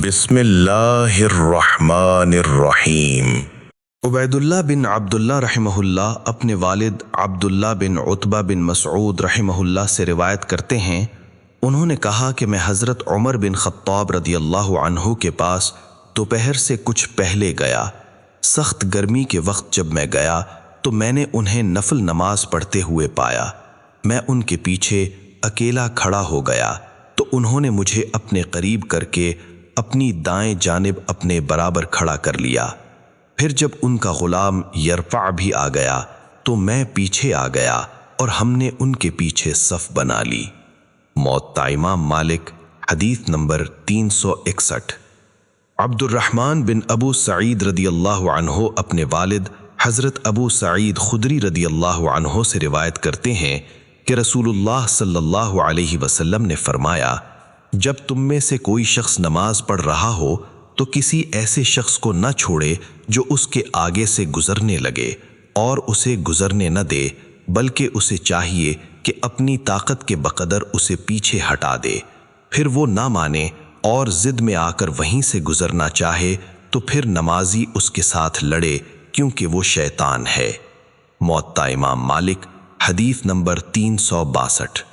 بسم اللہ الرحمن الرحیم۔ عبیداللہ بن عبداللہ رحمہ اللہ اپنے والد عبداللہ بن عتبہ بن مسعود رحمہ اللہ سے روایت کرتے ہیں، انہوں نے کہا کہ میں حضرت عمر بن خطاب رضی اللہ عنہ کے پاس دوپہر سے کچھ پہلے گیا۔ سخت گرمی کے وقت جب میں گیا تو میں نے انہیں نفل نماز پڑھتے ہوئے پایا۔ میں ان کے پیچھے اکیلا کھڑا ہو گیا تو انہوں نے مجھے اپنے قریب کر کے اپنی دائیں جانب اپنے برابر کھڑا کر لیا۔ پھر جب ان کا غلام یرفع بھی آ گیا تو میں پیچھے آ گیا اور ہم نے ان کے پیچھے صف بنا لی۔ موطا امام مالک، حدیث نمبر 361۔ عبد الرحمن بن ابو سعید رضی اللہ عنہ اپنے والد حضرت ابو سعید خدری رضی اللہ عنہ سے روایت کرتے ہیں کہ رسول اللہ صلی اللہ علیہ وسلم نے فرمایا، جب تم میں سے کوئی شخص نماز پڑھ رہا ہو تو کسی ایسے شخص کو نہ چھوڑے جو اس کے آگے سے گزرنے لگے اور اسے گزرنے نہ دے، بلکہ اسے چاہیے کہ اپنی طاقت کے بقدر اسے پیچھے ہٹا دے۔ پھر وہ نہ مانے اور ضد میں آ کر وہیں سے گزرنا چاہے تو پھر نمازی اس کے ساتھ لڑے، کیونکہ وہ شیطان ہے۔ موطا امام مالک، حدیث نمبر 362۔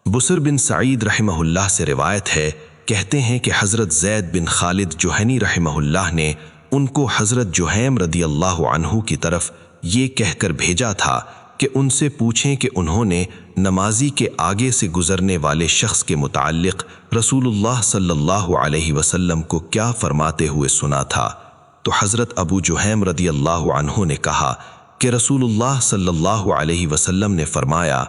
بسر بن سعید رحمہ اللہ سے روایت ہے، کہتے ہیں کہ حضرت زید بن خالد جوہنی رحمہ اللہ نے ان کو حضرت جہیم رضی اللہ عنہ کی طرف یہ کہہ کر بھیجا تھا کہ ان سے پوچھیں کہ انہوں نے نمازی کے آگے سے گزرنے والے شخص کے متعلق رسول اللہ صلی اللہ علیہ وسلم کو کیا فرماتے ہوئے سنا تھا۔ تو حضرت ابو جہیم رضی اللہ عنہ نے کہا کہ رسول اللہ صلی اللہ علیہ وسلم نے فرمایا،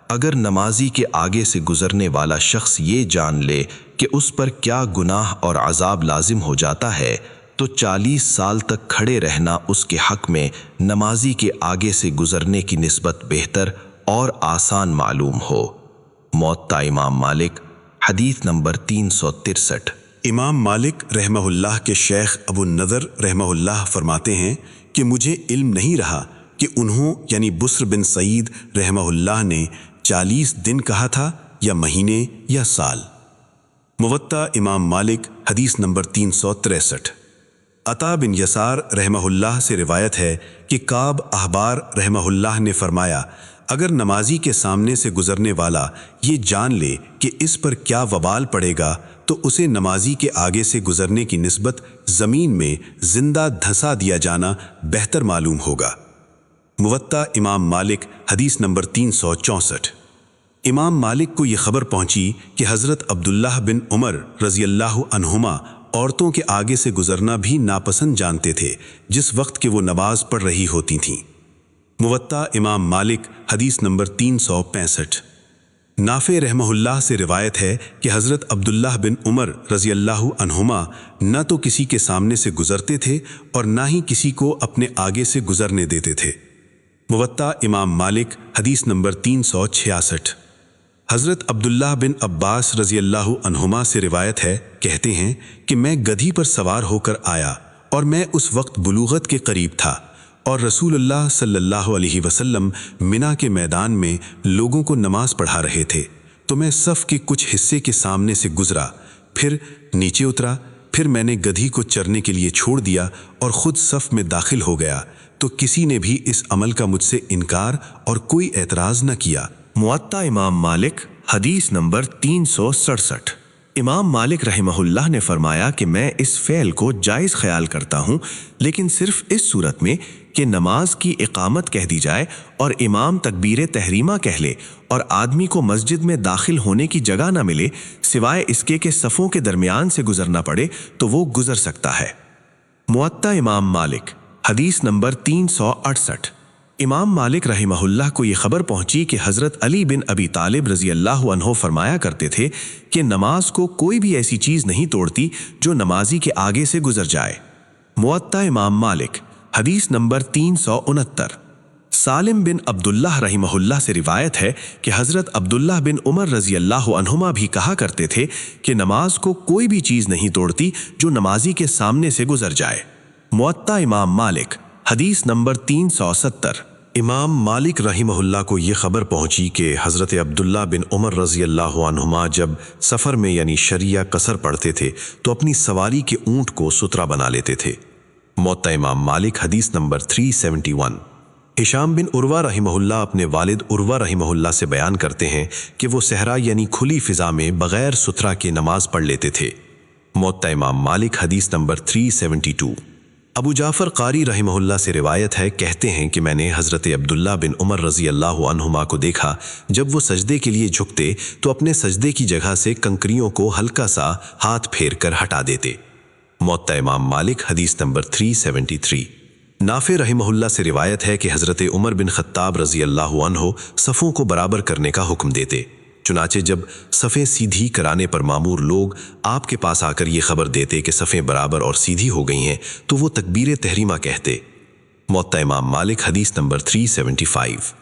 اگر نمازی کے آگے سے گزرنے والا شخص یہ جان لے کہ اس پر کیا گناہ اور عذاب لازم ہو جاتا ہے تو 40 سال تک کھڑے رہنا اس کے حق میں نمازی کے آگے سے گزرنے کی نسبت بہتر اور آسان معلوم ہو۔ موطا امام مالک، حدیث نمبر 363۔ امام مالک رحمہ اللہ کے شیخ ابو النضر رحمہ اللہ فرماتے ہیں کہ مجھے علم نہیں رہا کہ انہوں یعنی بسر بن سعید رحمہ اللہ نے 40 دن کہا تھا یا مہینے یا سال۔ موطا امام مالک، حدیث نمبر 363۔ عطا بن یسار رحمہ اللہ سے روایت ہے کہ کعب احبار رحمہ اللہ نے فرمایا، اگر نمازی کے سامنے سے گزرنے والا یہ جان لے کہ اس پر کیا وبال پڑے گا تو اسے نمازی کے آگے سے گزرنے کی نسبت زمین میں زندہ دھنسا دیا جانا بہتر معلوم ہوگا۔ موطا امام مالک، حدیث نمبر 364۔ امام مالک کو یہ خبر پہنچی کہ حضرت عبداللہ بن عمر رضی اللہ عنہما عورتوں کے آگے سے گزرنا بھی ناپسند جانتے تھے جس وقت کہ وہ نماز پڑھ رہی ہوتی تھیں۔ موطا امام مالک، حدیث نمبر 365۔ نافع رحمہ اللہ سے روایت ہے کہ حضرت عبداللہ بن عمر رضی اللہ عنہما نہ تو کسی کے سامنے سے گزرتے تھے اور نہ ہی کسی کو اپنے آگے سے گزرنے دیتے تھے۔ موطا امام مالک، حدیث نمبر 366۔ حضرت عبداللہ بن عباس رضی اللہ عنہما سے روایت ہے، کہتے ہیں کہ میں گدھی پر سوار ہو کر آیا اور میں اس وقت بلوغت کے قریب تھا اور رسول اللہ صلی اللہ علیہ وسلم منا کے میدان میں لوگوں کو نماز پڑھا رہے تھے، تو میں صف کے کچھ حصے کے سامنے سے گزرا، پھر نیچے اترا، پھر میں نے گدھی کو چرنے کے لیے چھوڑ دیا اور خود صف میں داخل ہو گیا، تو کسی نے بھی اس عمل کا مجھ سے انکار اور کوئی اعتراض نہ کیا۔ موطا امام مالک، حدیث نمبر 367۔ امام مالک رحمہ اللہ نے فرمایا کہ میں اس فعل کو جائز خیال کرتا ہوں، لیکن صرف اس صورت میں کہ نماز کی اقامت کہہ دی جائے اور امام تکبیر تحریمہ کہہ لے اور آدمی کو مسجد میں داخل ہونے کی جگہ نہ ملے سوائے اس کے کہ صفوں کے درمیان سے گزرنا پڑے تو وہ گزر سکتا ہے۔ موطا امام مالک، حدیث نمبر 368۔ امام مالک رحمہ اللہ کو یہ خبر پہنچی کہ حضرت علی بن ابی طالب رضی اللہ عنہ فرمایا کرتے تھے کہ نماز کو کوئی بھی ایسی چیز نہیں توڑتی جو نمازی کے آگے سے گزر جائے۔ موطا امام مالک، حدیث نمبر 369۔ سالم بن عبداللہ رحمہ اللہ سے روایت ہے کہ حضرت عبداللہ بن عمر رضی اللہ عنہما بھی کہا کرتے تھے کہ نماز کو کوئی بھی چیز نہیں توڑتی جو نمازی کے سامنے سے گزر جائے۔ موطا امام مالک، حدیث نمبر 370۔ امام مالک رحمہ اللہ کو یہ خبر پہنچی کہ حضرت عبداللہ بن عمر رضی اللہ عنہما جب سفر میں یعنی شریعہ قصر پڑھتے تھے تو اپنی سواری کے اونٹ کو سترا بنا لیتے تھے۔ موطا امام مالک حدیث نمبر 371۔ ہشام بن عروہ رحمہ اللہ اپنے والد عروہ رحمہ اللہ سے بیان کرتے ہیں کہ وہ صحرا یعنی کھلی فضا میں بغیر سترا کے نماز پڑھ لیتے تھے۔ موطا امام مالک حدیث نمبر 372۔ ابو جعفر قاری رحمہ اللہ سے روایت ہے، کہتے ہیں کہ میں نے حضرت عبداللہ بن عمر رضی اللہ عنہما کو دیکھا جب وہ سجدے کے لیے جھکتے تو اپنے سجدے کی جگہ سے کنکریوں کو ہلکا سا ہاتھ پھیر کر ہٹا دیتے۔ موطا امام مالک حدیث نمبر 373۔ نافع رحمہ اللہ سے روایت ہے کہ حضرت عمر بن خطاب رضی اللہ عنہ صفوں کو برابر کرنے کا حکم دیتے، چنانچہ جب صفیں سیدھی کرانے پر مامور لوگ آپ کے پاس آ کر یہ خبر دیتے کہ صفیں برابر اور سیدھی ہو گئی ہیں تو وہ تکبیر تحریمہ کہتے۔ موطا امام مالک حدیث نمبر 375۔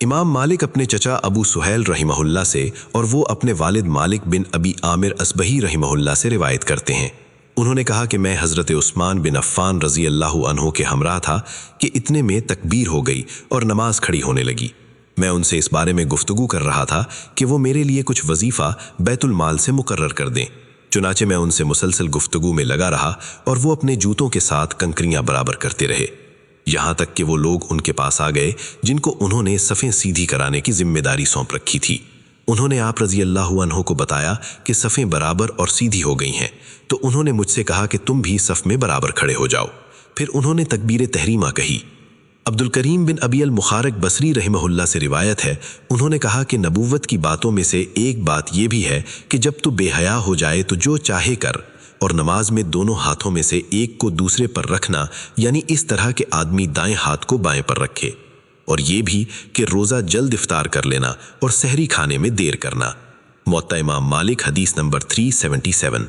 امام مالک اپنے چچا ابو سہیل رحمہ اللہ سے اور وہ اپنے والد مالک بن ابی عامر اصبہی رحمہ اللہ سے روایت کرتے ہیں، انہوں نے کہا کہ میں حضرت عثمان بن عفان رضی اللہ عنہ کے ہمراہ تھا کہ اتنے میں تکبیر ہو گئی اور نماز کھڑی ہونے لگی۔ میں ان سے اس بارے میں گفتگو کر رہا تھا کہ وہ میرے لیے کچھ وظیفہ بیت المال سے مقرر کر دیں، چنانچہ میں ان سے مسلسل گفتگو میں لگا رہا اور وہ اپنے جوتوں کے ساتھ کنکریاں برابر کرتے رہے، یہاں تک کہ وہ لوگ ان کے پاس آ گئے جن کو انہوں نے صفیں سیدھی کرانے کی ذمہ داری سونپ رکھی تھی۔ انہوں نے آپ رضی اللہ عنہ کو بتایا کہ صفیں برابر اور سیدھی ہو گئی ہیں، تو انہوں نے مجھ سے کہا کہ تم بھی صف میں برابر کھڑے ہو جاؤ۔ پھر انہوں نے تکبیر تحریمہ کہی۔ عبد الکریم بن ابی المخارق بصری رحمہ اللہ سے روایت ہے، انہوں نے کہا کہ نبوت کی باتوں میں سے ایک بات یہ بھی ہے کہ جب تو بے حیا ہو جائے تو جو چاہے کر، اور نماز میں دونوں ہاتھوں میں سے ایک کو دوسرے پر رکھنا، یعنی اس طرح کہ آدمی دائیں ہاتھ کو بائیں پر رکھے، اور یہ بھی کہ روزہ جلد افطار کر لینا اور سحری کھانے میں دیر کرنا۔ موطا امام مالک حدیث نمبر 377۔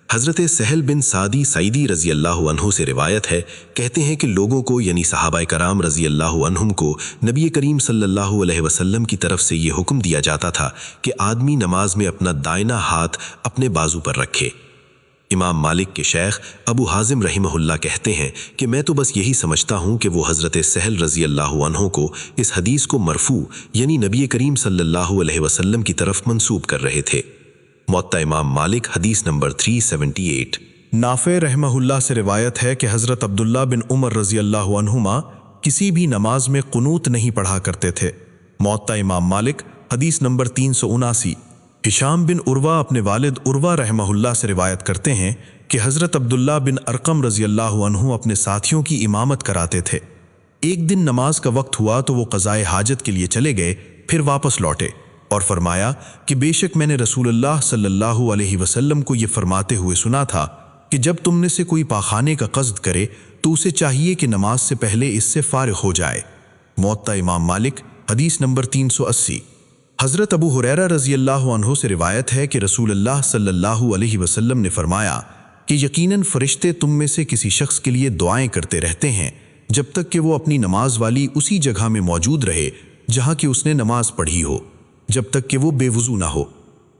حضرت سہل بن سعدی سعیدی رضی اللہ عنہ سے روایت ہے، کہتے ہیں کہ لوگوں کو یعنی صحابہ کرام رضی اللہ عنہم کو نبی کریم صلی اللہ علیہ وسلم کی طرف سے یہ حکم دیا جاتا تھا کہ آدمی نماز میں اپنا دائنا ہاتھ اپنے بازو پر رکھے۔ امام مالک کے شیخ ابو حازم رحمہ اللہ کہتے ہیں کہ میں تو بس یہی سمجھتا ہوں کہ وہ حضرت سہل رضی اللہ عنہ کو اس حدیث کو مرفوع یعنی نبی کریم صلی اللہ علیہ وسلم کی طرف منسوب کر رہے تھے۔ موطا امام مالک حدیث نمبر 378۔ نافع رحمہ اللہ سے روایت ہے کہ حضرت عبداللہ بن عمر رضی اللہ عنہما کسی بھی نماز میں قنوت نہیں پڑھا کرتے تھے۔ موطا امام مالک حدیث نمبر 379۔ ہشام بن عروہ اپنے والد عروہ رحمہ اللہ سے روایت کرتے ہیں کہ حضرت عبداللہ بن ارقم رضی اللہ عنہ اپنے ساتھیوں کی امامت کراتے تھے۔ ایک دن نماز کا وقت ہوا تو وہ قضائے حاجت کے لیے چلے گئے، پھر واپس لوٹے اور فرمایا کہ بے شک میں نے رسول اللہ صلی اللہ علیہ وسلم کو یہ فرماتے ہوئے سنا تھا کہ جب تم نے سے کوئی پاخانے کا قصد کرے تو اسے چاہیے کہ نماز سے پہلے اس سے فارغ ہو جائے۔ موطا امام مالک حدیث نمبر 380۔ حضرت ابو ہریرہ رضی اللہ عنہ سے روایت ہے کہ رسول اللہ صلی اللہ علیہ وسلم نے فرمایا کہ یقیناً فرشتے تم میں سے کسی شخص کے لیے دعائیں کرتے رہتے ہیں جب تک کہ وہ اپنی نماز والی اسی جگہ میں موجود رہے جہاں کہ اس نے نماز پڑھی ہو، جب تک کہ وہ بے وضو نہ ہو۔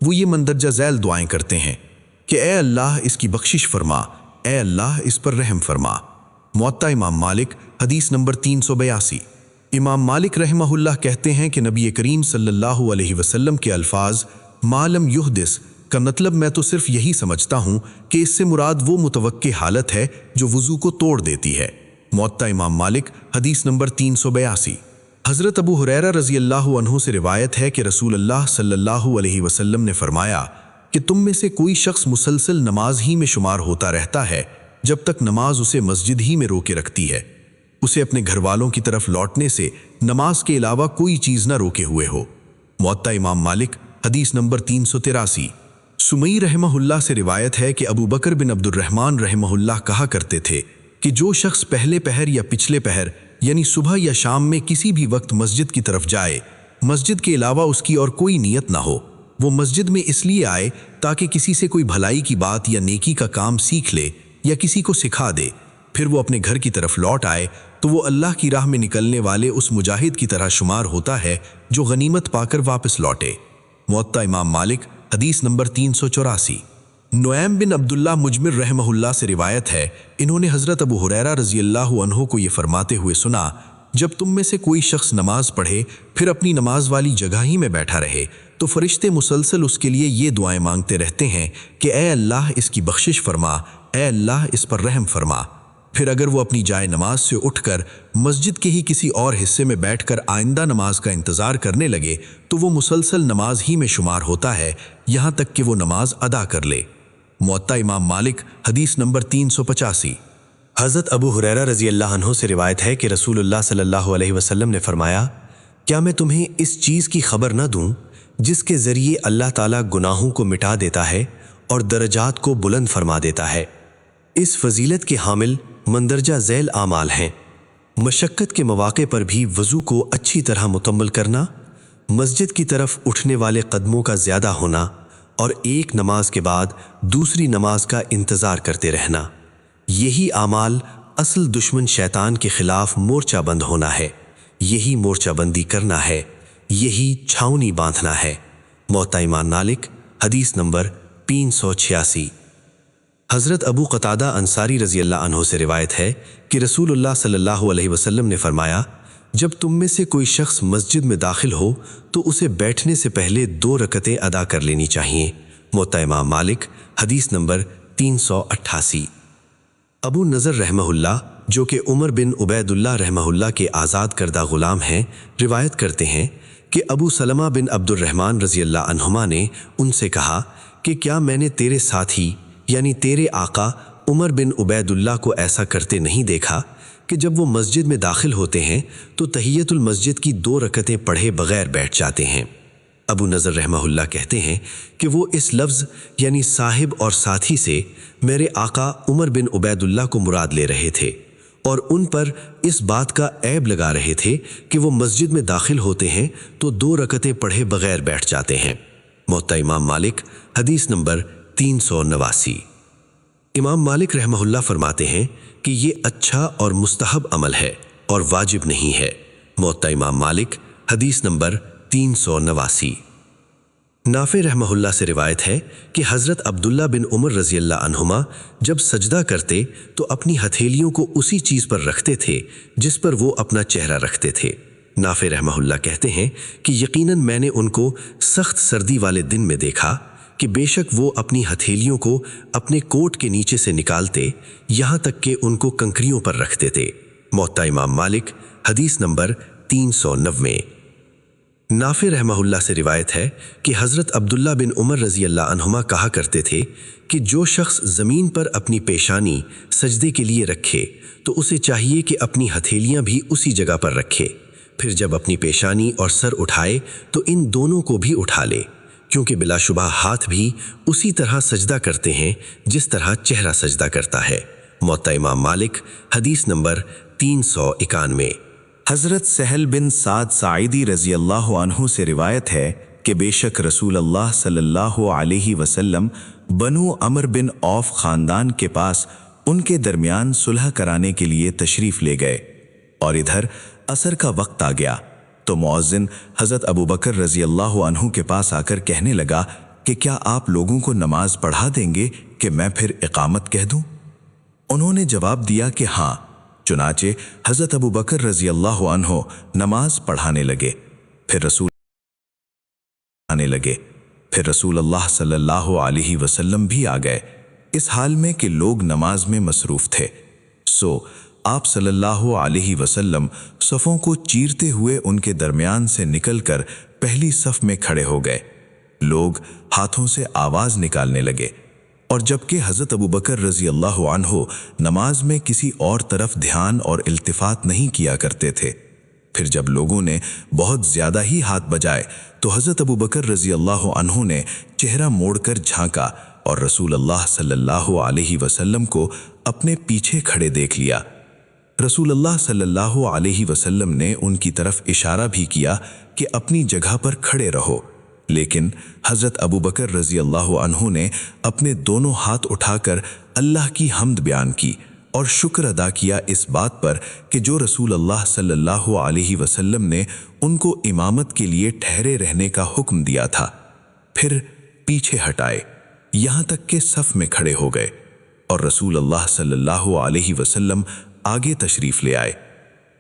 وہ یہ مندرجہ ذیل دعائیں کرتے ہیں کہ اے اللہ اس کی بخشش فرما، اے اللہ اس پر رحم فرما۔ موطا امام مالک حدیث نمبر 382۔ امام مالک رحمہ اللہ کہتے ہیں کہ نبی کریم صلی اللہ علیہ وسلم کے الفاظ ما لم یحدث کا مطلب میں تو صرف یہی سمجھتا ہوں کہ اس سے مراد وہ متوقع حالت ہے جو وضو کو توڑ دیتی ہے۔ موطا امام مالک حدیث نمبر 382۔ حضرت ابو ہریرہ رضی اللہ عنہ سے روایت ہے کہ رسول اللہ صلی اللہ علیہ وسلم نے فرمایا کہ تم میں سے کوئی شخص مسلسل نماز ہی میں شمار ہوتا رہتا ہے جب تک نماز اسے مسجد ہی میں روکے رکھتی ہے، اسے اپنے گھر والوں کی طرف لوٹنے سے نماز کے علاوہ کوئی چیز نہ روکے ہوئے ہو۔ موطا امام مالک حدیث نمبر 383۔ سمی رحمہ اللہ سے روایت ہے کہ ابو بکر بن عبد الرحمن رحمہ اللہ کہا کرتے تھے کہ جو شخص پہلے پہر یا پچھلے پہر یعنی صبح یا شام میں کسی بھی وقت مسجد کی طرف جائے، مسجد کے علاوہ اس کی اور کوئی نیت نہ ہو، وہ مسجد میں اس لیے آئے تاکہ کسی سے کوئی بھلائی کی بات یا نیکی کا کام سیکھ لے یا کسی کو سکھا دے، پھر وہ اپنے گھر کی طرف لوٹ آئے تو وہ اللہ کی راہ میں نکلنے والے اس مجاہد کی طرح شمار ہوتا ہے جو غنیمت پا کر واپس لوٹے۔ موطا امام مالک حدیث نمبر 384۔ نعیم بن عبداللہ مجمر رحمہ اللہ سے روایت ہے، انہوں نے حضرت ابو ہریرہ رضی اللہ عنہ کو یہ فرماتے ہوئے سنا جب تم میں سے کوئی شخص نماز پڑھے پھر اپنی نماز والی جگہ ہی میں بیٹھا رہے تو فرشتے مسلسل اس کے لیے یہ دعائیں مانگتے رہتے ہیں کہ اے اللہ اس کی بخشش فرما، اے اللہ اس پر رحم فرما۔ پھر اگر وہ اپنی جائے نماز سے اٹھ کر مسجد کے ہی کسی اور حصے میں بیٹھ کر آئندہ نماز کا انتظار کرنے لگے تو وہ مسلسل نماز ہی میں شمار ہوتا ہے یہاں تک کہ وہ نماز ادا کر لے۔ موطا امام مالک، حدیث نمبر 385۔ حضرت ابو ہریرہ رضی اللہ عنہ سے روایت ہے کہ رسول اللہ صلی اللہ علیہ وسلم نے فرمایا، کیا میں تمہیں اس چیز کی خبر نہ دوں جس کے ذریعے اللہ تعالیٰ گناہوں کو مٹا دیتا ہے اور درجات کو بلند فرما دیتا ہے؟ اس فضیلت کے حامل مندرجہ ذیل اعمال ہیں: مشقت کے مواقع پر بھی وضو کو اچھی طرح مکمل کرنا، مسجد کی طرف اٹھنے والے قدموں کا زیادہ ہونا اور ایک نماز کے بعد دوسری نماز کا انتظار کرتے رہنا۔ یہی اعمال اصل دشمن شیطان کے خلاف مورچہ بند ہونا ہے، یہی مورچہ بندی کرنا ہے، یہی چھاؤنی باندھنا ہے۔ موطا امام مالک، حدیث نمبر 386۔ حضرت ابو قتادہ انصاری رضی اللہ عنہ سے روایت ہے کہ رسول اللہ صلی اللہ علیہ وسلم نے فرمایا، جب تم میں سے کوئی شخص مسجد میں داخل ہو تو اسے بیٹھنے سے پہلے 2 رکعتیں ادا کر لینی چاہیے۔ موطا امام مالک، حدیث نمبر 388۔ ابو نضر رحمہ اللہ، جو کہ عمر بن عبید اللہ رحمہ اللہ کے آزاد کردہ غلام ہیں، روایت کرتے ہیں کہ ابو سلمہ بن عبد الرحمن رضی اللہ عنہما نے ان سے کہا کہ کیا میں نے تیرے ساتھی یعنی تیرے آقا عمر بن عبید اللہ کو ایسا کرتے نہیں دیکھا کہ جب وہ مسجد میں داخل ہوتے ہیں تو تحیت المسجد کی 2 رکعتیں پڑھے بغیر بیٹھ جاتے ہیں؟ ابو نضر رحمہ اللہ کہتے ہیں کہ وہ اس لفظ یعنی صاحب اور ساتھی سے میرے آقا عمر بن عبید اللہ کو مراد لے رہے تھے اور ان پر اس بات کا عیب لگا رہے تھے کہ وہ مسجد میں داخل ہوتے ہیں تو 2 رکعتیں پڑھے بغیر بیٹھ جاتے ہیں۔ موطا امام مالک، حدیث نمبر 389۔ امام مالک رحمہ اللہ فرماتے ہیں کہ یہ اچھا اور مستحب عمل ہے اور واجب نہیں ہے۔ موطا امام مالک، حدیث نمبر 389۔ نافع رحمہ اللہ سے روایت ہے کہ حضرت عبداللہ بن عمر رضی اللہ عنہما جب سجدہ کرتے تو اپنی ہتھیلیوں کو اسی چیز پر رکھتے تھے جس پر وہ اپنا چہرہ رکھتے تھے۔ نافع رحمہ اللہ کہتے ہیں کہ یقیناً میں نے ان کو سخت سردی والے دن میں دیکھا کہ بے شک وہ اپنی ہتھیلیوں کو اپنے کوٹ کے نیچے سے نکالتے یہاں تک کہ ان کو کنکریوں پر رکھتے تھے۔ موطا امام مالک، حدیث نمبر 390۔ نافع رحمہ اللہ سے روایت ہے کہ حضرت عبداللہ بن عمر رضی اللہ عنہما کہا کرتے تھے کہ جو شخص زمین پر اپنی پیشانی سجدے کے لیے رکھے تو اسے چاہیے کہ اپنی ہتھیلیاں بھی اسی جگہ پر رکھے، پھر جب اپنی پیشانی اور سر اٹھائے تو ان دونوں کو بھی اٹھا لے، کیونکہ بلا شبہ ہاتھ بھی اسی طرح سجدہ کرتے ہیں جس طرح چہرہ سجدہ کرتا ہے۔ موطا امام مالک، حدیث نمبر 391۔ حضرت سہل بن سعد ساعدی رضی اللہ عنہ سے روایت ہے کہ بے شک رسول اللہ صلی اللہ علیہ وسلم بنو عمر بن عوف خاندان کے پاس ان کے درمیان صلح کرانے کے لیے تشریف لے گئے اور ادھر عصر کا وقت آ گیا تو مؤذن حضرت ابو بکر رضی اللہ عنہ کے پاس آ کر کہنے لگا کہ کیا آپ لوگوں کو نماز پڑھا دیں گے کہ میں پھر اقامت کہہ دوں؟ انہوں نے جواب دیا کہ ہاں۔ چنانچہ حضرت ابو بکر رضی اللہ عنہ نماز پڑھانے لگے، پھر رسول اللہ صلی اللہ علیہ وسلم بھی آ گئے، اس حال میں کہ لوگ نماز میں مصروف تھے۔ سو آپ صلی اللہ علیہ وسلم صفوں کو چیرتے ہوئے ان کے درمیان سے نکل کر پہلی صف میں کھڑے ہو گئے۔ لوگ ہاتھوں سے آواز نکالنے لگے، اور جبکہ حضرت ابو بکر رضی اللہ عنہ نماز میں کسی اور طرف دھیان اور التفات نہیں کیا کرتے تھے، پھر جب لوگوں نے بہت زیادہ ہی ہاتھ بجائے تو حضرت ابو بکر رضی اللہ عنہ نے چہرہ موڑ کر جھانکا اور رسول اللہ صلی اللہ علیہ وسلم کو اپنے پیچھے کھڑے دیکھ لیا۔ رسول اللہ صلی اللہ علیہ وسلم نے ان کی طرف اشارہ بھی کیا کہ اپنی جگہ پر کھڑے رہو، لیکن حضرت ابو بکر رضی اللہ عنہ نے اپنے دونوں ہاتھ اٹھا کر اللہ کی حمد بیان کی اور شکر ادا کیا اس بات پر کہ جو رسول اللہ صلی اللہ علیہ وسلم نے ان کو امامت کے لیے ٹھہرے رہنے کا حکم دیا تھا۔ پھر پیچھے ہٹائے یہاں تک کہ صف میں کھڑے ہو گئے اور رسول اللہ صلی اللہ علیہ وسلم آگے تشریف لے آئے۔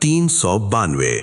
392।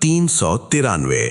393।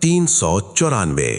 394।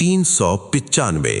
395।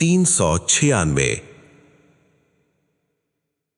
396।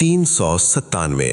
397।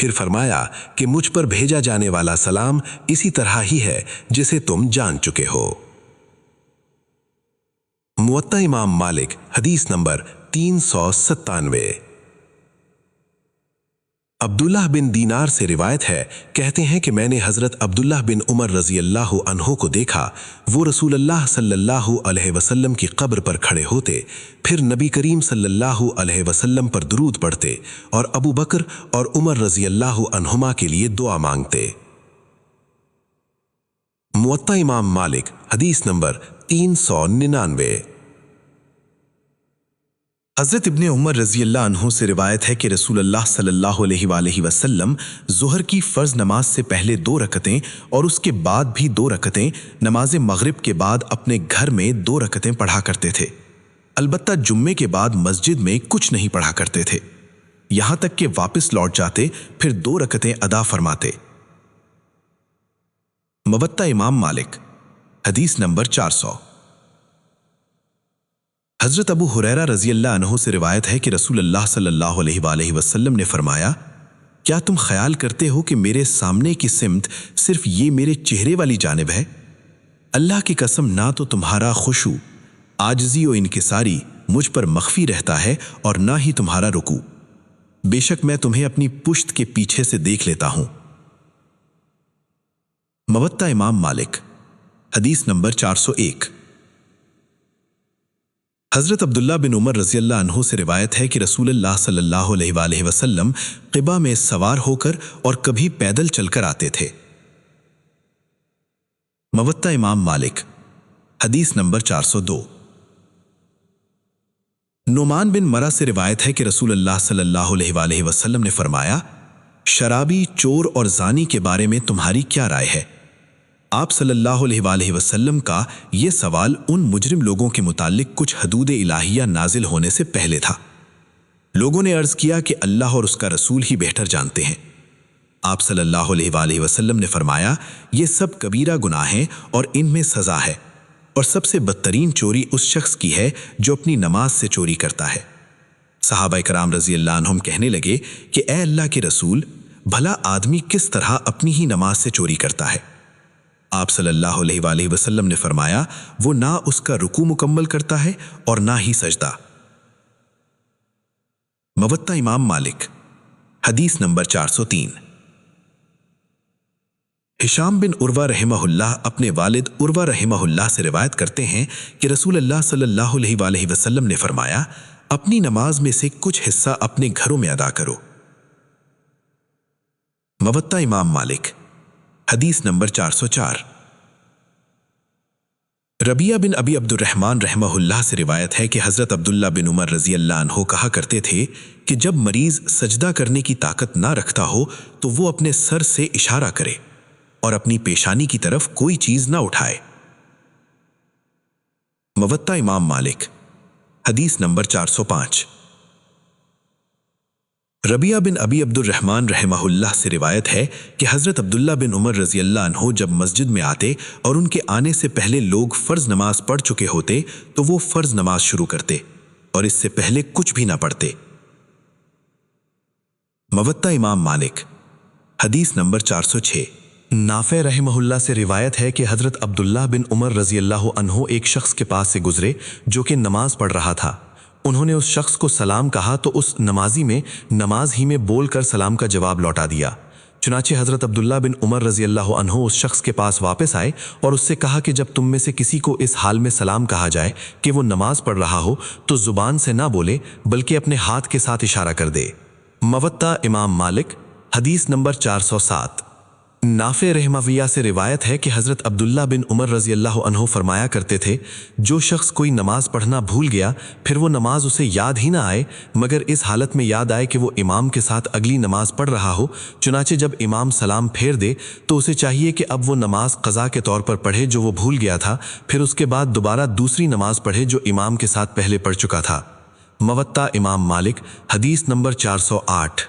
پھر فرمایا کہ مجھ پر بھیجا جانے والا سلام اسی طرح ہی ہے جسے تم جان چکے ہو۔ موطا امام مالک حدیث نمبر 397۔ عبداللہ بن دینار سے روایت ہے، کہتے ہیں کہ میں نے حضرت عبداللہ بن عمر رضی اللہ عنہ کو دیکھا، وہ رسول اللہ صلی اللہ علیہ وسلم کی قبر پر کھڑے ہوتے، پھر نبی کریم صلی اللہ علیہ وسلم پر درود پڑھتے اور ابو بکر اور عمر رضی اللہ عنہما کے لیے دعا مانگتے۔ موطا امام مالک حدیث نمبر 399۔ حضرت ابن عمر رضی اللہ عنہ سے روایت ہے کہ رسول اللہ صلی اللہ علیہ وآلہ وسلم ظہر کی فرض نماز سے پہلے 2 رکعتیں اور اس کے بعد بھی 2 رکعتیں، نماز مغرب کے بعد اپنے گھر میں 2 رکعتیں پڑھا کرتے تھے۔ البتہ جمعے کے بعد مسجد میں کچھ نہیں پڑھا کرتے تھے، یہاں تک کہ واپس لوٹ جاتے پھر 2 رکعتیں ادا فرماتے۔ موطا امام مالک حدیث نمبر 400۔ حضرت ابو ہریرہ رضی اللہ عنہ سے روایت ہے کہ رسول اللہ صلی اللہ علیہ وآلہ وسلم نے فرمایا، کیا تم خیال کرتے ہو کہ میرے سامنے کی سمت صرف یہ میرے چہرے والی جانب ہے؟ اللہ کی قسم، نہ تو تمہارا خشوع، عاجزی و انکساری مجھ پر مخفی رہتا ہے اور نہ ہی تمہارا رکوع، بے شک میں تمہیں اپنی پشت کے پیچھے سے دیکھ لیتا ہوں۔ موطا امام مالک حدیث نمبر 401۔ حضرت عبداللہ بن عمر رضی اللہ عنہ سے روایت ہے کہ رسول اللہ صلی اللہ علیہ وآلہ وسلم قباء میں سوار ہو کر اور کبھی پیدل چل کر آتے تھے۔ موطا امام مالک حدیث نمبر 402۔ نعمان بن مرہ سے روایت ہے کہ رسول اللہ صلی اللہ علیہ وآلہ وسلم نے فرمایا، شرابی، چور اور زانی کے بارے میں تمہاری کیا رائے ہے؟ آپ صلی اللہ علیہ وآلہ وسلم کا یہ سوال ان مجرم لوگوں کے متعلق کچھ حدود الہیہ نازل ہونے سے پہلے تھا۔ لوگوں نے عرض کیا کہ اللہ اور اس کا رسول ہی بہتر جانتے ہیں۔ آپ صلی اللہ علیہ وآلہ وسلم نے فرمایا، یہ سب کبیرہ گناہ ہیں اور ان میں سزا ہے، اور سب سے بدترین چوری اس شخص کی ہے جو اپنی نماز سے چوری کرتا ہے۔ صحابہ کرام رضی اللہ عنہم کہنے لگے کہ اے اللہ کے رسول، بھلا آدمی کس طرح اپنی ہی نماز سے چوری کرتا ہے؟ آپ صلی اللہ علیہ وآلہ وسلم نے فرمایا، وہ نہ اس کا رکوع مکمل کرتا ہے اور نہ ہی سجدہ۔ موطا امام مالک حدیث نمبر 403۔ ہشام بن عروہ رحمہ اللہ اپنے والد عروہ رحمہ اللہ سے روایت کرتے ہیں کہ رسول اللہ صلی اللہ علیہ وآلہ وسلم نے فرمایا، اپنی نماز میں سے کچھ حصہ اپنے گھروں میں ادا کرو۔ موطا امام مالک حدیث نمبر 404۔ ربیعہ بن ابی عبد الرحمن رحمہ اللہ سے روایت ہے کہ حضرت عبداللہ بن عمر رضی اللہ عنہ کہا کرتے تھے کہ جب مریض سجدہ کرنے کی طاقت نہ رکھتا ہو تو وہ اپنے سر سے اشارہ کرے اور اپنی پیشانی کی طرف کوئی چیز نہ اٹھائے۔ موطا امام مالک حدیث نمبر 405۔ ربیعہ بن ابی عبد الرحمن رحمہ اللہ سے روایت ہے کہ حضرت عبداللہ بن عمر رضی اللہ عنہ جب مسجد میں آتے اور ان کے آنے سے پہلے لوگ فرض نماز پڑھ چکے ہوتے تو وہ فرض نماز شروع کرتے اور اس سے پہلے کچھ بھی نہ پڑھتے۔ موطا امام مالک حدیث نمبر 406۔ نافع رحمہ اللہ سے روایت ہے کہ حضرت عبداللہ بن عمر رضی اللہ عنہ ایک شخص کے پاس سے گزرے جو کہ نماز پڑھ رہا تھا۔ انہوں نے اس شخص کو سلام کہا تو اس نمازی میں نماز ہی میں بول کر سلام کا جواب لوٹا دیا۔ چنانچہ حضرت عبداللہ بن عمر رضی اللہ عنہ اس شخص کے پاس واپس آئے اور اس سے کہا کہ جب تم میں سے کسی کو اس حال میں سلام کہا جائے کہ وہ نماز پڑھ رہا ہو تو زبان سے نہ بولے بلکہ اپنے ہاتھ کے ساتھ اشارہ کر دے۔ موطا امام مالک حدیث نمبر 407۔ نافع رحمہ سے روایت ہے کہ حضرت عبداللہ بن عمر رضی اللہ عنہ فرمایا کرتے تھے، جو شخص کوئی نماز پڑھنا بھول گیا پھر وہ نماز اسے یاد ہی نہ آئے مگر اس حالت میں یاد آئے کہ وہ امام کے ساتھ اگلی نماز پڑھ رہا ہو، چنانچہ جب امام سلام پھیر دے تو اسے چاہیے کہ اب وہ نماز قضا کے طور پر پڑھے جو وہ بھول گیا تھا، پھر اس کے بعد دوبارہ دوسری نماز پڑھے جو امام کے ساتھ پہلے پڑھ چکا تھا۔ موطا امام مالک حدیث نمبر 408۔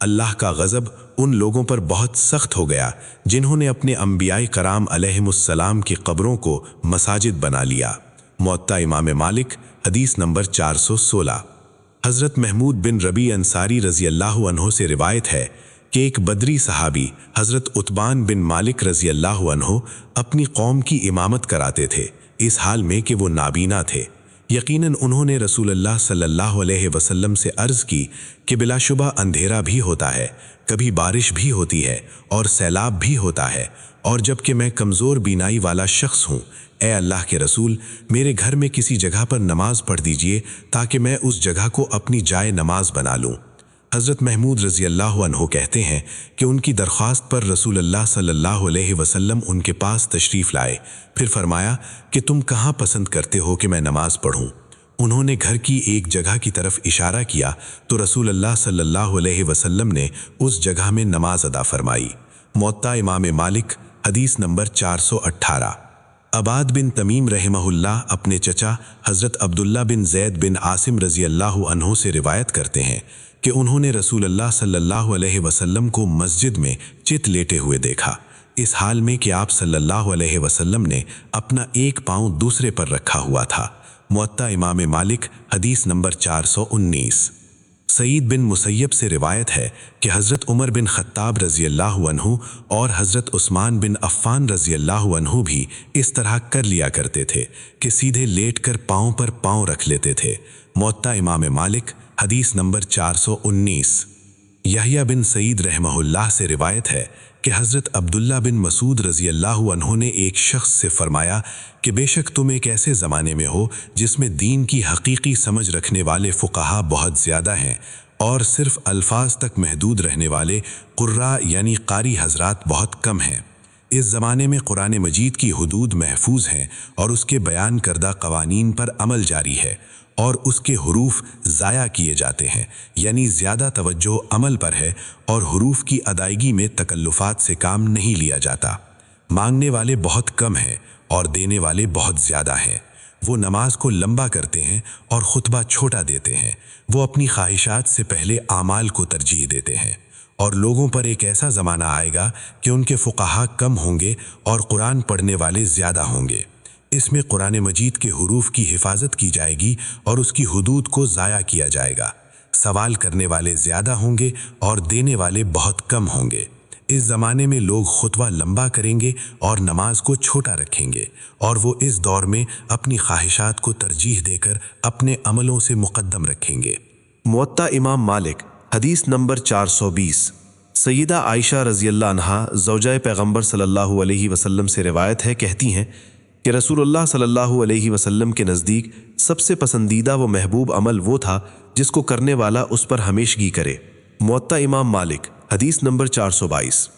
اللہ کا غضب ان لوگوں پر بہت سخت ہو گیا جنہوں نے اپنے انبیاء کرام علیہم السلام کی قبروں کو مساجد بنا لیا۔ موطا امام مالک حدیث نمبر 416۔ حضرت محمود بن ربیع انصاری رضی اللہ عنہ سے روایت ہے کہ ایک بدری صحابی حضرت عتبان بن مالک رضی اللہ عنہ اپنی قوم کی امامت کراتے تھے، اس حال میں کہ وہ نابینا تھے۔ یقیناً انہوں نے رسول اللہ صلی اللہ علیہ وسلم سے عرض کی کہ بلا شبہ اندھیرا بھی ہوتا ہے، کبھی بارش بھی ہوتی ہے اور سیلاب بھی ہوتا ہے، اور جب کہ میں کمزور بینائی والا شخص ہوں، اے اللہ کے رسول میرے گھر میں کسی جگہ پر نماز پڑھ دیجئے تاکہ میں اس جگہ کو اپنی جائے نماز بنا لوں۔ حضرت محمود رضی اللہ عنہ کہتے ہیں کہ ان کی درخواست پر رسول اللہ صلی اللہ علیہ وسلم ان کے پاس تشریف لائے، پھر فرمایا کہ تم کہاں پسند کرتے ہو کہ میں نماز پڑھوں؟ انہوں نے گھر کی ایک جگہ کی طرف اشارہ کیا تو رسول اللہ صلی اللہ علیہ وسلم نے اس جگہ میں نماز ادا فرمائی۔ موطا امام مالک حدیث نمبر 418۔ عباد بن تمیم رحمہ اللہ اپنے چچا حضرت عبداللہ بن زید بن عاصم رضی اللہ عنہ سے روایت کرتے ہیں کہ انہوں نے رسول اللہ صلی اللہ علیہ وسلم کو مسجد میں چت لیٹے ہوئے دیکھا، اس حال میں کہ آپ صلی اللہ علیہ وسلم نے اپنا ایک پاؤں دوسرے پر رکھا ہوا تھا۔ موطا امام مالک حدیث نمبر 419۔ سعید بن مسیب سے روایت ہے کہ حضرت عمر بن خطاب رضی اللہ عنہ اور حضرت عثمان بن عفان رضی اللہ عنہ بھی اس طرح کر لیا کرتے تھے کہ سیدھے لیٹ کر پاؤں پر پاؤں رکھ لیتے تھے۔ موطا امام مالک حدیث نمبر 419۔ یحییٰ بن سعید رحمہ اللہ سے روایت ہے کہ حضرت عبداللہ بن مسعود رضی اللہ عنہ نے ایک شخص سے فرمایا کہ بے شک تم ایک ایسے زمانے میں ہو جس میں دین کی حقیقی سمجھ رکھنے والے فقہا بہت زیادہ ہیں اور صرف الفاظ تک محدود رہنے والے قراء یعنی قاری حضرات بہت کم ہیں۔ اس زمانے میں قرآن مجید کی حدود محفوظ ہیں اور اس کے بیان کردہ قوانین پر عمل جاری ہے، اور اس کے حروف ضائع کیے جاتے ہیں، یعنی زیادہ توجہ عمل پر ہے اور حروف کی ادائیگی میں تکلفات سے کام نہیں لیا جاتا۔ مانگنے والے بہت کم ہیں اور دینے والے بہت زیادہ ہیں۔ وہ نماز کو لمبا کرتے ہیں اور خطبہ چھوٹا دیتے ہیں۔ وہ اپنی خواہشات سے پہلے اعمال کو ترجیح دیتے ہیں، اور لوگوں پر ایک ایسا زمانہ آئے گا کہ ان کے فقہا کم ہوں گے اور قرآن پڑھنے والے زیادہ ہوں گے۔ اس میں قرآن مجید کے حروف کی حفاظت کی جائے گی اور اس کی حدود کو ضائع کیا جائے گا۔ سوال کرنے والے زیادہ ہوں گے اور دینے والے بہت کم ہوں گے۔ اس زمانے میں لوگ خطبہ لمبا کریں گے اور نماز کو چھوٹا رکھیں گے، اور وہ اس دور میں اپنی خواہشات کو ترجیح دے کر اپنے عملوں سے مقدم رکھیں گے۔ موطا امام مالک حدیث نمبر 420۔ سیدہ عائشہ رضی اللہ عنہا زوجہ پیغمبر صلی اللہ علیہ وسلم سے روایت ہے، کہتی ہیں کہ رسول اللہ صلی اللہ علیہ وسلم کے نزدیک سب سے پسندیدہ و محبوب عمل وہ تھا جس کو کرنے والا اس پر ہمیشگی کرے۔ موطا امام مالک حدیث نمبر 422۔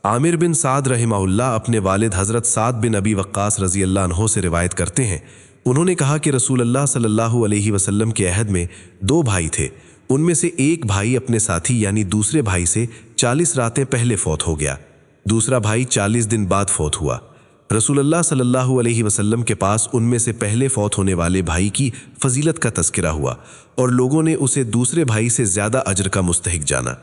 عامر بن سعد رحمہ اللہ اپنے والد حضرت سعد بن ابی وقاص رضی اللہ عنہ سے روایت کرتے ہیں، انہوں نے کہا کہ رسول اللہ صلی اللہ علیہ وسلم کے عہد میں 2 بھائی تھے، ان میں سے ایک بھائی اپنے ساتھی یعنی دوسرے بھائی سے 40 راتیں پہلے فوت ہو گیا، دوسرا بھائی 40 دن بعد فوت ہوا۔ رسول اللہ صلی اللہ علیہ وسلم کے پاس ان میں سے پہلے فوت ہونے والے بھائی کی فضیلت کا تذکرہ ہوا، اور لوگوں نے اسے دوسرے بھائی سے زیادہ اجر کا مستحق جانا۔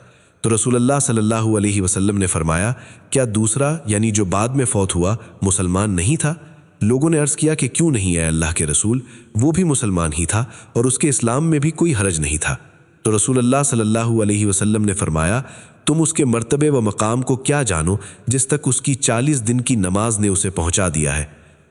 تو رسول اللہ صلی اللہ علیہ وسلم نے فرمایا، کیا دوسرا یعنی جو بعد میں فوت ہوا مسلمان نہیں تھا؟ لوگوں نے عرض کیا کہ کیوں نہیں اے اللہ کے رسول، وہ بھی مسلمان ہی تھا اور اس کے اسلام میں بھی کوئی حرج نہیں تھا۔ تو رسول اللہ صلی اللہ علیہ وسلم نے فرمایا، تم اس کے مرتبے و مقام کو کیا جانو جس تک اس کی 40 دن کی نماز نے اسے پہنچا دیا ہے؟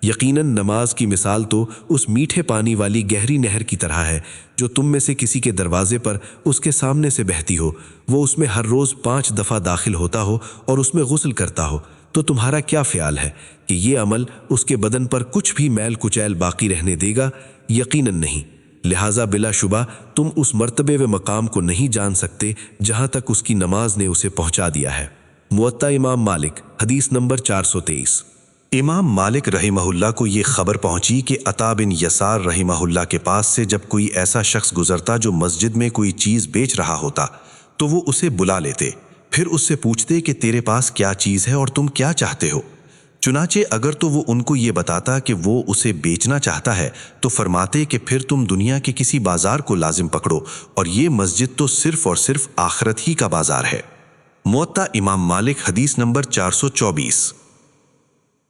یقیناً نماز کی مثال تو اس میٹھے پانی والی گہری نہر کی طرح ہے جو تم میں سے کسی کے دروازے پر اس کے سامنے سے بہتی ہو، وہ اس میں ہر روز 5 دفعہ داخل ہوتا ہو اور اس میں غسل کرتا ہو، تو تمہارا کیا خیال ہے کہ یہ عمل اس کے بدن پر کچھ بھی میل کچیل باقی رہنے دے گا؟ یقیناً نہیں۔ لہٰذا بلا شبہ تم اس مرتبے و مقام کو نہیں جان سکتے جہاں تک اس کی نماز نے اسے پہنچا دیا ہے۔ موطا امام مالک حدیث نمبر 423۔ امام مالک رحمہ اللہ کو یہ خبر پہنچی کہ عطا بن یسار رحمہ اللہ کے پاس سے جب کوئی ایسا شخص گزرتا جو مسجد میں کوئی چیز بیچ رہا ہوتا تو وہ اسے بلا لیتے، پھر اس سے پوچھتے کہ تیرے پاس کیا چیز ہے اور تم کیا چاہتے ہو؟ چنانچہ اگر تو وہ ان کو یہ بتاتا کہ وہ اسے بیچنا چاہتا ہے تو فرماتے کہ پھر تم دنیا کے کسی بازار کو لازم پکڑو، اور یہ مسجد تو صرف اور صرف آخرت ہی کا بازار ہے۔ موطا امام مالک حدیث نمبر 424۔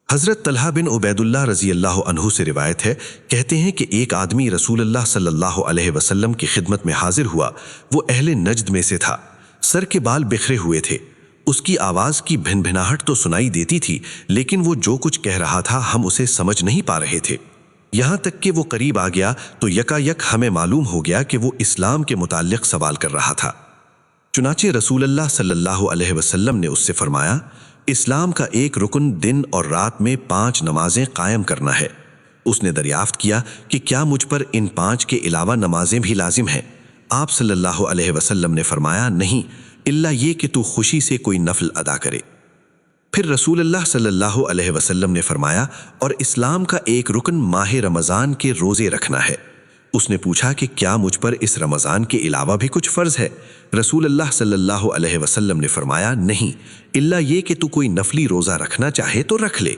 حضرت طلحہ بن عبید اللہ رضی اللہ عنہ سے روایت ہے، کہتے ہیں کہ ایک آدمی رسول اللہ صلی اللہ علیہ وسلم کی خدمت میں حاضر ہوا۔ وہ اہل نجد میں سے تھا، سر کے بال بکھرے ہوئے تھے، اس کی آواز کی بھن بھناہٹ تو سنائی دیتی تھی، لیکن وہ جو کچھ کہہ رہا تھا ہم اسے سمجھ نہیں پا رہے تھے۔ یہاں تک کہ وہ قریب آ گیا تو یکا یک ہمیں معلوم ہو گیا کہ وہ اسلام کے متعلق سوال کر رہا تھا۔ چنانچہ رسول اللہ صلی اللہ علیہ وسلم نے اس سے فرمایا، اسلام کا ایک رکن دن اور رات میں 5 نمازیں قائم کرنا ہے۔ اس نے دریافت کیا کہ کیا مجھ پر ان 5 کے علاوہ نمازیں بھی لازم ہیں؟ آپ صلی اللہ علیہ وسلم نے فرمایا، نہیں، الا یہ کہ تو خوشی سے کوئی نفل ادا کرے۔ پھر رسول اللہ صلی اللہ علیہ وسلم نے فرمایا، اور اسلام کا ایک رکن ماہ رمضان کے روزے رکھنا ہے۔ اس نے پوچھا کہ کیا مجھ پر اس رمضان کے علاوہ بھی کچھ فرض ہے؟ رسول اللہ صلی اللہ علیہ وسلم نے فرمایا، نہیں، الا یہ کہ تو کوئی نفلی روزہ رکھنا چاہے تو رکھ لے۔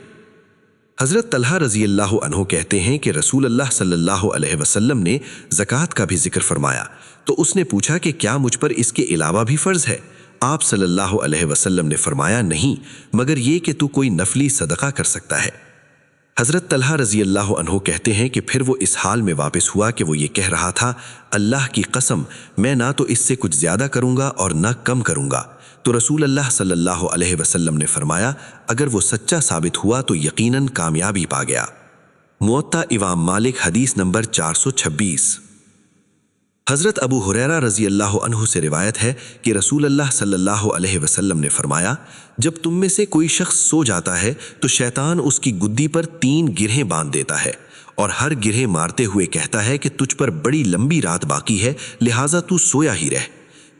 حضرت طلحہ رضی اللہ عنہ کہتے ہیں کہ رسول اللہ صلی اللہ علیہ وسلم نے زکوٰۃ کا بھی ذکر فرمایا، تو اس نے پوچھا کہ کیا مجھ پر اس کے علاوہ بھی فرض ہے؟ آپ صلی اللہ علیہ وسلم نے فرمایا، نہیں، مگر یہ کہ تو کوئی نفلی صدقہ کر سکتا ہے۔ حضرت طلحہ رضی اللہ عنہ کہتے ہیں کہ پھر وہ اس حال میں واپس ہوا کہ وہ یہ کہہ رہا تھا، اللہ کی قسم، میں نہ تو اس سے کچھ زیادہ کروں گا اور نہ کم کروں گا۔ تو رسول اللہ صلی اللہ علیہ وسلم نے فرمایا، اگر وہ سچا ثابت ہوا تو یقیناً کامیابی پا گیا۔ موطا امام مالک حدیث نمبر 426۔ حضرت ابو ہریرہ رضی اللہ عنہ سے روایت ہے کہ رسول اللہ صلی اللہ علیہ وسلم نے فرمایا، جب تم میں سے کوئی شخص سو جاتا ہے تو شیطان اس کی گدی پر 3 گرہیں باندھ دیتا ہے، اور ہر گرہ مارتے ہوئے کہتا ہے کہ تجھ پر بڑی لمبی رات باقی ہے، لہٰذا تو سویا ہی رہ۔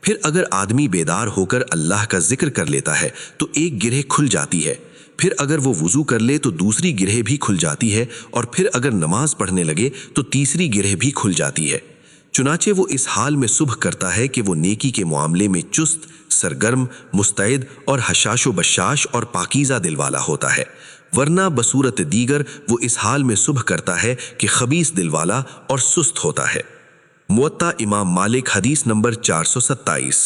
پھر اگر آدمی بیدار ہو کر اللہ کا ذکر کر لیتا ہے تو ایک گرہ کھل جاتی ہے، پھر اگر وہ وضو کر لے تو دوسری گرہ بھی کھل جاتی ہے، اور پھر اگر نماز پڑھنے لگے تو تیسری گرہ بھی کھل جاتی ہے۔ چنانچہ وہ اس حال میں صبح کرتا ہے کہ وہ نیکی کے معاملے میں چست، سرگرم، مستعد اور حشاش و بشاش اور پاکیزہ دل والا ہوتا ہے، ورنہ بصورت دیگر وہ اس حال میں صبح کرتا ہے کہ خبیث دل والا اور سست ہوتا ہے۔ موطا امام مالک حدیث نمبر 427۔